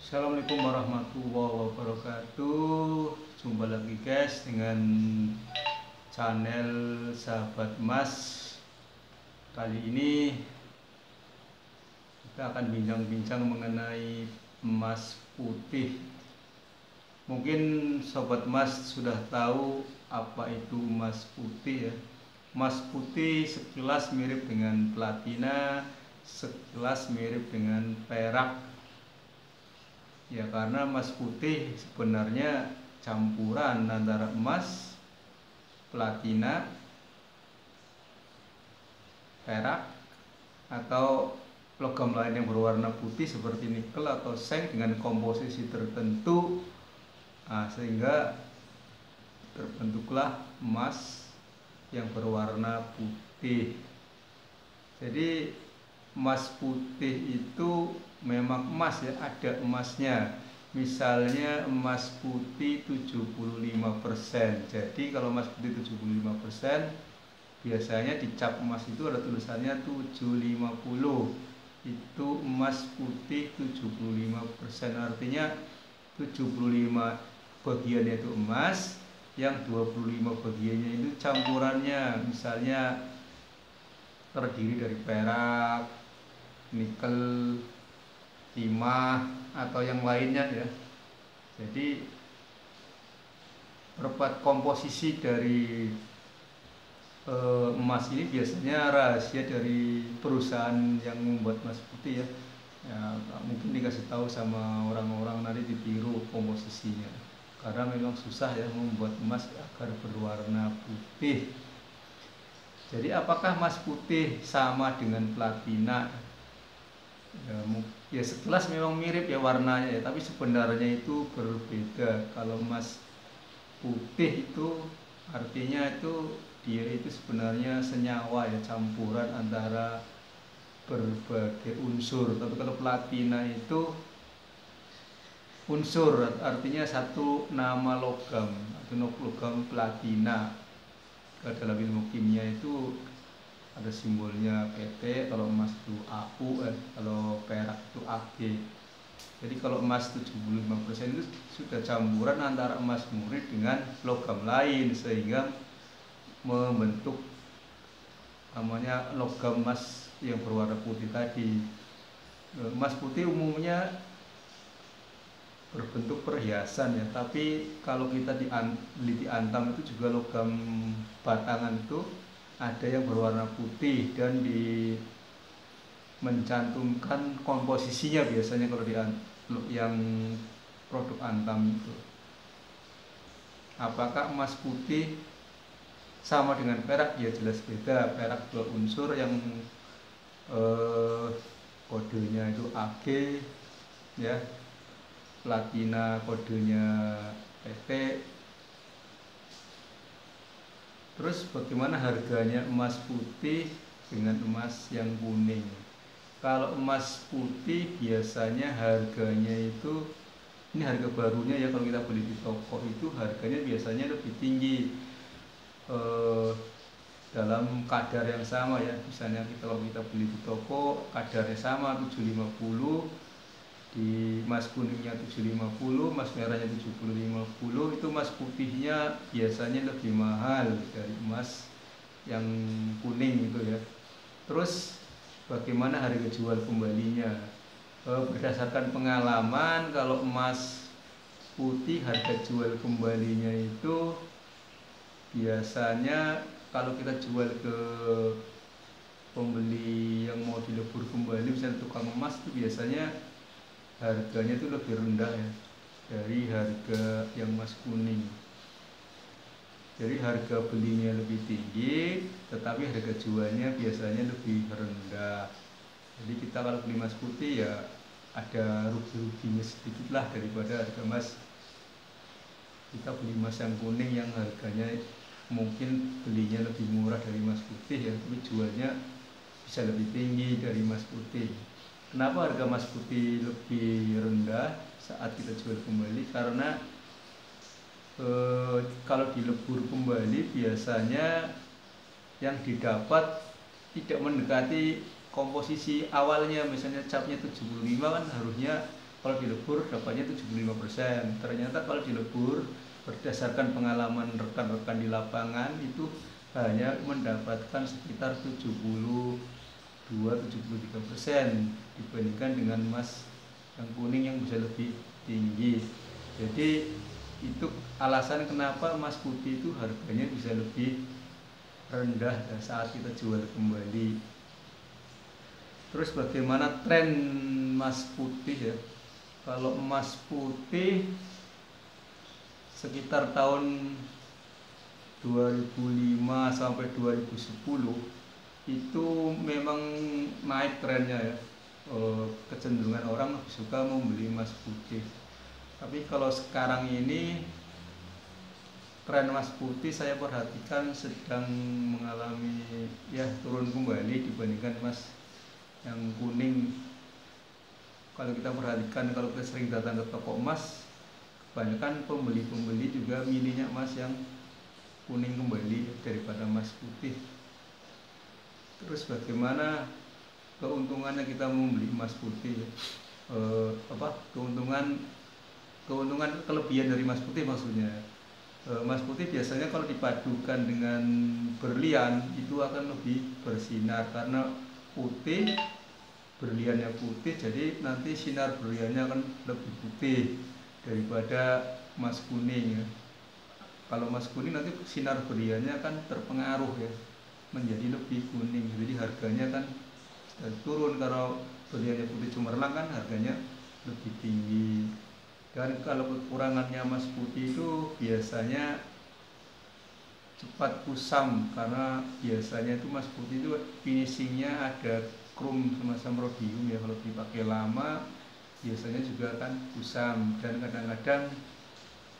Assalamualaikum warahmatullahi wabarakatuh. Jumpa lagi guys dengan channel Sahabat Emas. Kali ini kita akan bincang-bincang mengenai emas putih. Mungkin Sobat Emas sudah tahu apa itu emas putih ya. Emas putih sekilas mirip dengan platina, sekilas mirip dengan perak. Ya, karena emas putih sebenarnya campuran antara emas, platina, perak, atau logam lain yang berwarna putih seperti nikel atau seng dengan komposisi tertentu, sehingga terbentuklah emas yang berwarna putih. Jadi emas putih itu memang emas ya, ada emasnya. Misalnya emas putih 75%. Jadi kalau emas putih 75%, biasanya di cap emas itu ada tulisannya 750. Itu emas putih 75%, artinya 75 bagiannya itu emas, yang 25 bagiannya itu campurannya. Misalnya terdiri dari perak, nikel, timah, atau yang lainnya ya. Jadi komposisi dari emas ini biasanya rahasia dari perusahaan yang membuat emas putih ya. Mungkin dikasih tahu sama orang-orang, nanti ditiru komposisinya, karena memang susah ya membuat emas agar berwarna putih. Jadi apakah emas putih sama dengan platina? Ya sekilas memang mirip ya warnanya ya, tapi sebenarnya itu berbeda. Kalau emas putih itu artinya itu dia itu sebenarnya senyawa ya, campuran antara berbagai unsur. Tapi kalau platina itu unsur, artinya satu nama logam atau logam platina. Dalam ilmu kimia itu ada simbolnya PT, kalau emas itu AU, kalau perak itu AG. Jadi kalau emas 75% itu sudah campuran antara emas murni dengan logam lain, sehingga membentuk namanya logam emas yang berwarna putih tadi. Emas putih umumnya berbentuk perhiasan ya, tapi kalau kita teliti antam itu juga logam batangan itu ada yang berwarna putih dan mencantumkan komposisinya biasanya kalau yang produk antam itu. Apakah emas putih sama dengan perak? Ya jelas beda. Perak dua unsur yang kodenya itu Ag ya, platina kodenya PT. Terus bagaimana harganya emas putih dengan emas yang kuning? Kalau emas putih biasanya harganya itu, ini harga barunya ya, kalau kita beli di toko itu harganya biasanya lebih tinggi dalam kadar yang sama ya. Misalnya kalau kita beli di toko kadarnya sama 750, di emas kuningnya 750, emas merahnya 750, itu emas putihnya biasanya lebih mahal dari emas yang kuning itu ya. Terus bagaimana harga jual kembalinya? Berdasarkan pengalaman, kalau emas putih harga jual kembalinya itu biasanya kalau kita jual ke pembeli yang mau dilebur kembali, misalnya tukang emas, itu biasanya harganya itu lebih rendah ya dari harga yang emas kuning. Jadi harga belinya lebih tinggi, tetapi harga jualnya biasanya lebih rendah. Jadi kita kalau beli emas putih ya ada rugi-ruginya sedikit lah daripada harga emas. Kita beli emas yang kuning yang harganya mungkin belinya lebih murah dari emas putih ya, tapi jualnya bisa lebih tinggi dari emas putih. Kenapa harga emas putih lebih rendah saat kita jual kembali? Karena kalau dilebur kembali biasanya yang didapat tidak mendekati komposisi awalnya. Misalnya capnya 75 kan harusnya kalau dilebur dapatnya 75%. Ternyata kalau dilebur berdasarkan pengalaman rekan-rekan di lapangan itu hanya mendapatkan sekitar 72-73% dibandingkan dengan emas yang kuning yang bisa lebih tinggi. Jadi itu alasan kenapa emas putih itu harganya bisa lebih rendah saat kita jual kembali. Terus bagaimana tren emas putih ya? Kalau emas putih sekitar tahun 2005 sampai 2010 itu memang naik trennya ya. Kecenderungan orang lebih suka membeli emas putih. Tapi kalau sekarang ini tren emas putih saya perhatikan sedang mengalami ya turun kembali dibandingkan emas yang kuning. Kalau kita perhatikan, kalau kita sering datang ke toko emas, kebanyakan pembeli-pembeli juga milihnya emas yang kuning kembali daripada emas putih. Terus bagaimana keuntungannya kita membeli emas putih? Keuntungan kelebihan dari emas putih maksudnya. Emas putih biasanya kalau dipadukan dengan berlian itu akan lebih bersinar karena putih, berliannya putih, jadi nanti sinar berliannya akan lebih putih daripada emas kuning ya. Kalau emas kuning nanti sinar berliannya akan terpengaruh ya, menjadi lebih kuning, jadi harganya kan turun. Kalau berliannya putih cemerlang kan harganya lebih tinggi. Dan kalau kekurangannya emas putih itu biasanya cepat kusam, karena biasanya itu emas putih itu finishingnya ada krom semacam rhodium ya, kalau dipakai lama biasanya juga akan kusam. Dan kadang-kadang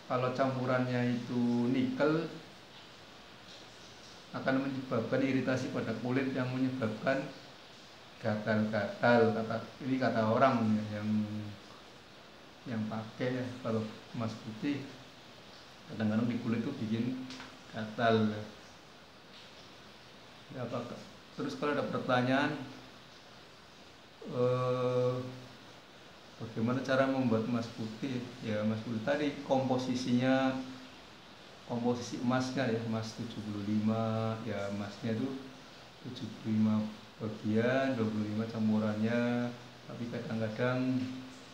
kalau campurannya itu nikel akan menyebabkan iritasi pada kulit yang menyebabkan gatal-gatal. Ini kata orang ya, yang pakai ya, kalau emas putih kadang-kadang di kulit itu bikin gatal ya. Terus kalau ada pertanyaan bagaimana cara membuat emas putih ya, emas putih tadi komposisi emasnya ya, emas 75 ya, emasnya itu 75 bagian, 25 campurannya. Tapi kadang-kadang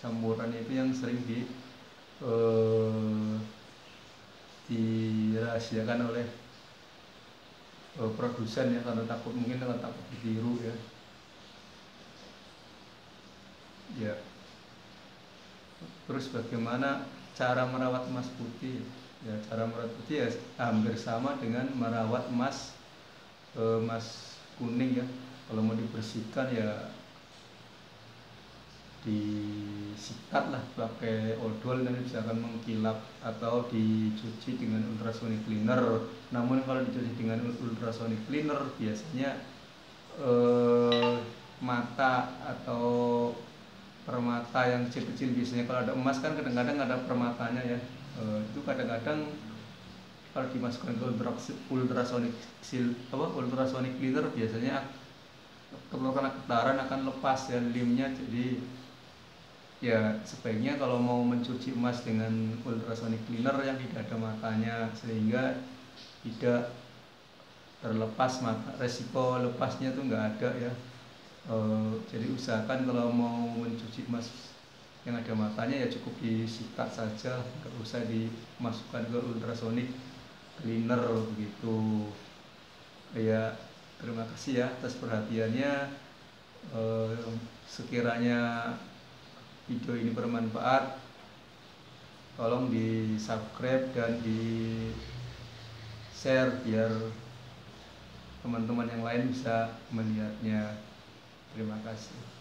campurannya itu yang sering dirahasiakan oleh produsen ya, karena mungkin takut ditiru ya. Ya. Terus bagaimana cara merawat emas putih? Ya, cara merawat putih ya hampir sama dengan merawat emas kuning ya. Kalau mau dibersihkan ya disikat lah pakai odol, nanti bisa akan mengkilap, atau dicuci dengan ultrasonic cleaner. Namun kalau dicuci dengan ultrasonic cleaner biasanya mata atau permata yang kecil-kecil, biasanya kalau ada emas kan kadang-kadang ada permatanya ya, itu kadang-kadang kalau dimasukkan ke ultrasonic cleaner biasanya karena getaran akan lepas ya limnya. Jadi ya sebaiknya kalau mau mencuci emas dengan ultrasonic cleaner yang tidak ada matanya, sehingga tidak terlepas mata, resiko lepasnya tuh nggak ada ya. Jadi usahakan kalau mau mencuci emas yang ada matanya ya cukup disikat saja, nggak usah dimasukkan ke ultrasonic cleaner begitu ya. Terima kasih ya atas perhatiannya. Sekiranya video ini bermanfaat, tolong di subscribe dan di share biar teman-teman yang lain bisa melihatnya. Terima kasih.